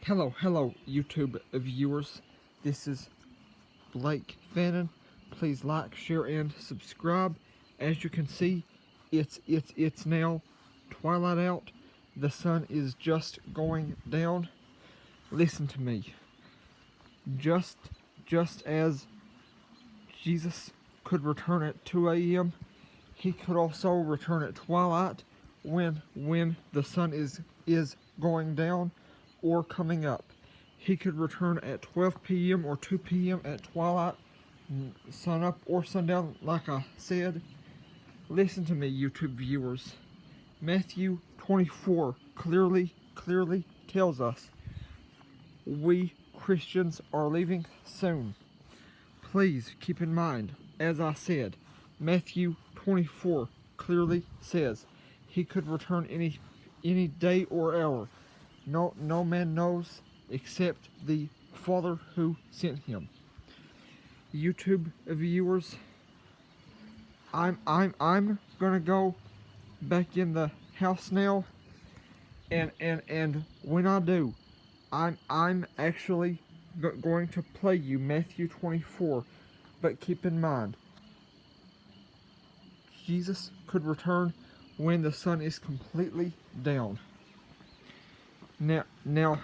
Hello, YouTube viewers. This is Blake Fannin. Please like, share, and subscribe. As you can see, it's now twilight out. The sun is just going down. Listen to me. Just as Jesus could return at 2 a.m., he could also return at twilight when the sun is going down or coming up. He could return at 12 p.m. or 2 p.m. at twilight, sun up or sundown, like I said. Listen to me, YouTube viewers. Matthew 24 clearly tells us we Christians are leaving soon. Please keep in mind, as I said, Matthew 24 clearly says he could return any day or hour. No man knows except the Father who sent him. YouTube viewers, I'm gonna go back in the house now, and when I do, I'm actually going to play you Matthew 24, but keep in mind, Jesus could return when the sun is completely down. Now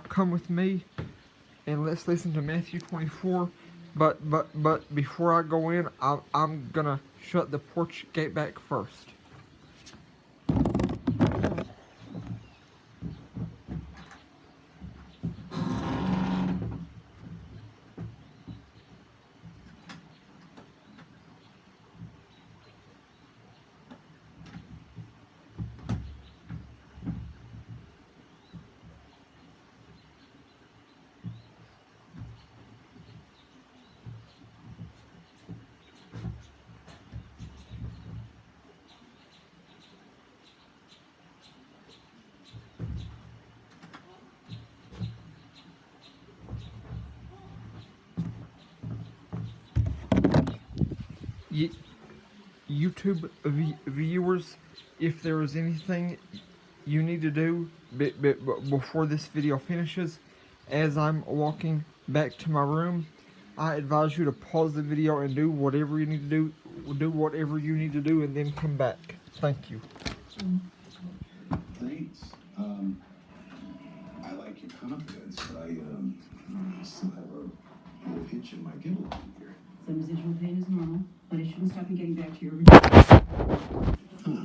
come with me and let's listen to Matthew 24. But before I go in, I'm gonna shut the porch gate back first. YouTube viewers, if there is anything you need to do before this video finishes, as I'm walking back to my room, I advise you to pause the video and do whatever you need to do, and then come back. Thank you. Thanks. I like your confidence, but I still have a little hitch in my giggle here. Some residual pain is normal, but it shouldn't stop you getting back to your original. Oh.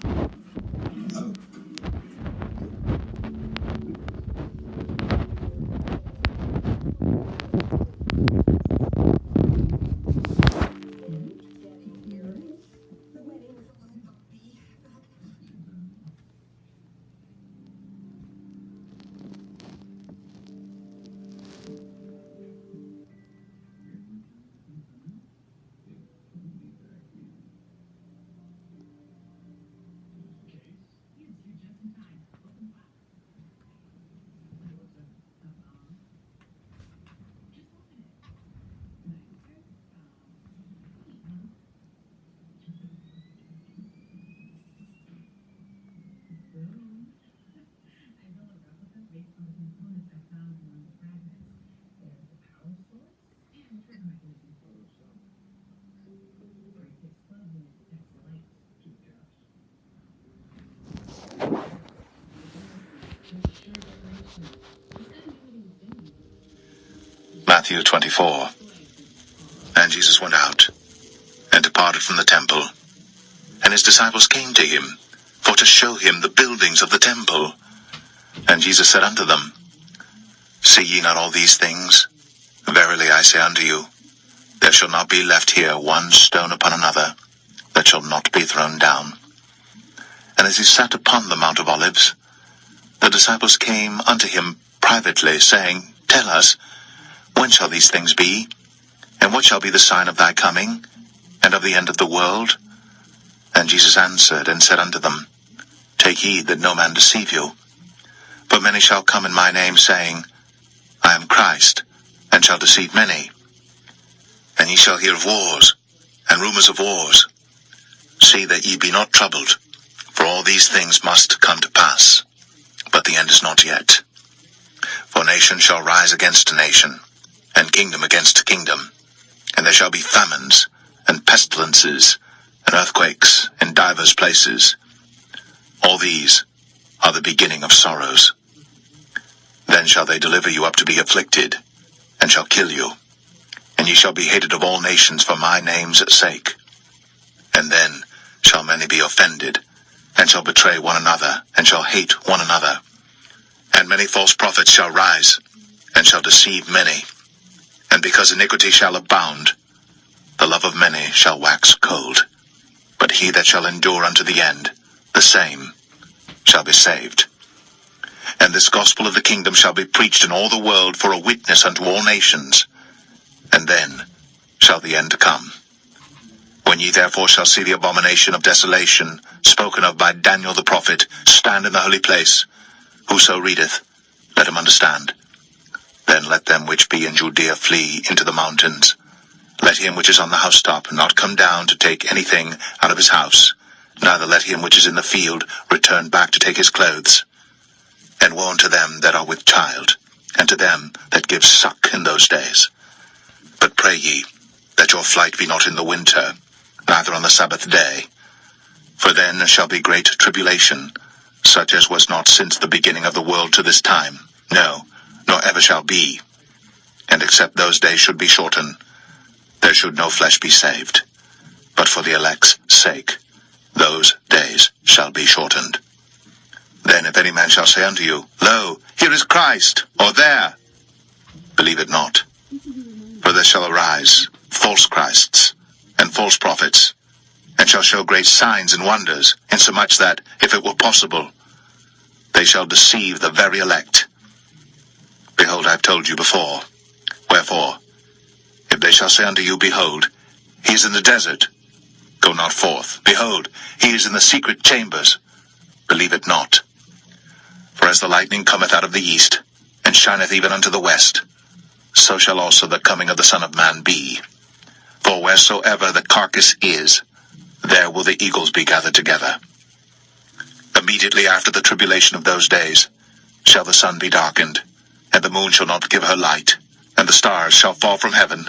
Matthew 24. And Jesus went out, and departed from the temple. And his disciples came to him, for to show him the buildings of the temple. And Jesus said unto them, See ye not all these things? Verily I say unto you, there shall not be left here one stone upon another, that shall not be thrown down. And as he sat upon the Mount of Olives, the disciples came unto him privately, saying, Tell us, when shall these things be? And what shall be the sign of thy coming, and of the end of the world? And Jesus answered and said unto them, Take heed that no man deceive you. For many shall come in my name, saying, I am Christ, and shall deceive many. And ye shall hear of wars, and rumors of wars. See that ye be not troubled, for all these things must come to pass, but the end is not yet. For nation shall rise against nation, and kingdom against kingdom, and there shall be famines, and pestilences, and earthquakes in divers places. All these are the beginning of sorrows. Then shall they deliver you up to be afflicted, and shall kill you, and ye shall be hated of all nations for my name's sake. And then shall many be offended, and shall betray one another, and shall hate one another. And many false prophets shall rise, and shall deceive many. And because iniquity shall abound, the love of many shall wax cold. But he that shall endure unto the end, the same shall be saved. And this gospel of the kingdom shall be preached in all the world for a witness unto all nations. And then shall the end come. When ye therefore shall see the abomination of desolation, spoken of by Daniel the prophet, stand in the holy place, whoso readeth, let him understand. Then let them which be in Judea flee into the mountains. Let him which is on the housetop not come down to take anything out of his house, neither let him which is in the field return back to take his clothes. And woe unto them that are with child, and to them that give suck in those days. But pray ye, that your flight be not in the winter, neither on the Sabbath day. For then shall be great tribulation, such as was not since the beginning of the world to this time, no, nor ever shall be. And except those days should be shortened, there should no flesh be saved. But for the elect's sake, those days shall be shortened. Then if any man shall say unto you, Lo, here is Christ, or there, believe it not. For there shall arise false Christs, and false prophets, and shall show great signs and wonders, insomuch that, if it were possible, they shall deceive the very elect. Behold, I have told you before. Wherefore, if they shall say unto you, Behold, he is in the desert, go not forth. Behold, he is in the secret chambers, believe it not. For as the lightning cometh out of the east, and shineth even unto the west, so shall also the coming of the Son of Man be. For wheresoever the carcass is, there will the eagles be gathered together. Immediately after the tribulation of those days shall the sun be darkened, and the moon shall not give her light, and the stars shall fall from heaven,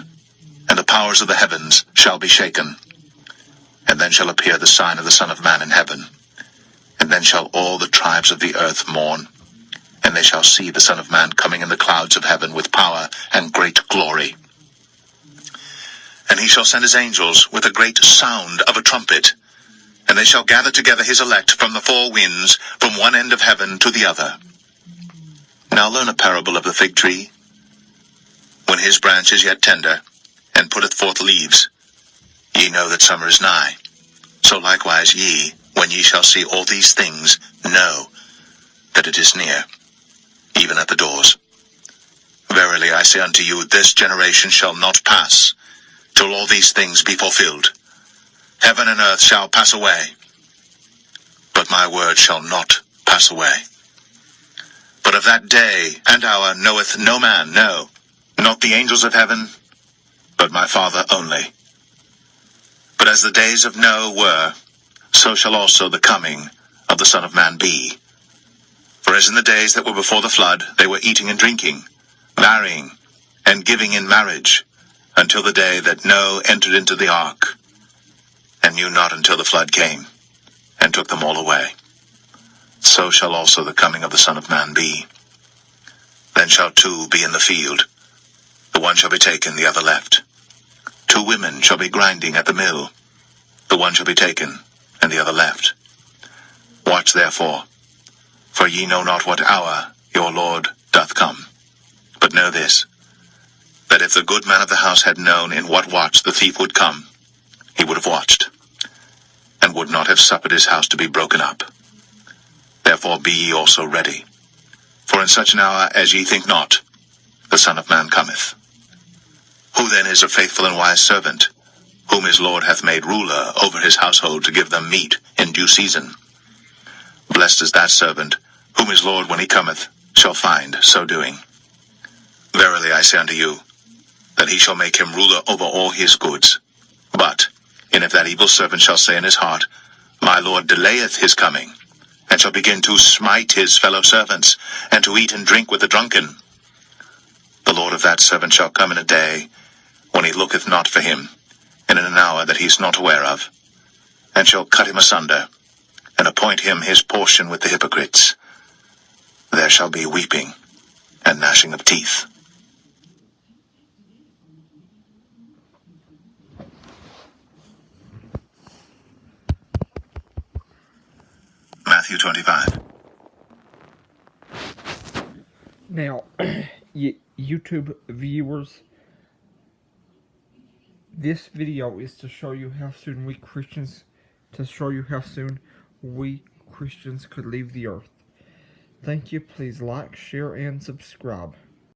and the powers of the heavens shall be shaken. And then shall appear the sign of the Son of Man in heaven. And then shall all the tribes of the earth mourn, and they shall see the Son of Man coming in the clouds of heaven with power and great glory. And he shall send his angels with a great sound of a trumpet, and they shall gather together his elect from the four winds, from one end of heaven to the other. Now learn a parable of the fig tree. When his branch is yet tender, and putteth forth leaves, ye know that summer is nigh. So likewise ye, when ye shall see all these things, know that it is near, even at the doors. Verily I say unto you, this generation shall not pass, till all these things be fulfilled. Heaven and earth shall pass away, but my word shall not pass away. But of that day and hour knoweth no man, no, not the angels of heaven, but my Father only. But as the days of Noah were, so shall also the coming of the Son of Man be. For as in the days that were before the flood, they were eating and drinking, marrying, and giving in marriage, until the day that Noah entered into the ark, and knew not until the flood came, and took them all away. So shall also the coming of the Son of Man be. Then shall two be in the field, the one shall be taken, the other left. 2 women shall be grinding at the mill, the one shall be taken, and the other left. Watch therefore, for ye know not what hour your Lord doth come. But know this, that if the good man of the house had known in what watch the thief would come, he would have watched, and would not have suffered his house to be broken up. Therefore be ye also ready, for in such an hour as ye think not, the Son of Man cometh. Who then is a faithful and wise servant, whom his Lord hath made ruler over his household to give them meat in due season? Blessed is that servant, whom his Lord, when he cometh, shall find so doing. Verily I say unto you, that he shall make him ruler over all his goods. But, and if that evil servant shall say in his heart, My Lord delayeth his coming, and shall begin to smite his fellow servants, and to eat and drink with the drunken, the Lord of that servant shall come in a day when he looketh not for him, and in an hour that he is not aware of, and shall cut him asunder, and appoint him his portion with the hypocrites. There shall be weeping and gnashing of teeth. Matthew 25. Now, YouTube viewers, this video is to show you how soon we Christians could leave the earth. Thank you. Please like, share, and subscribe.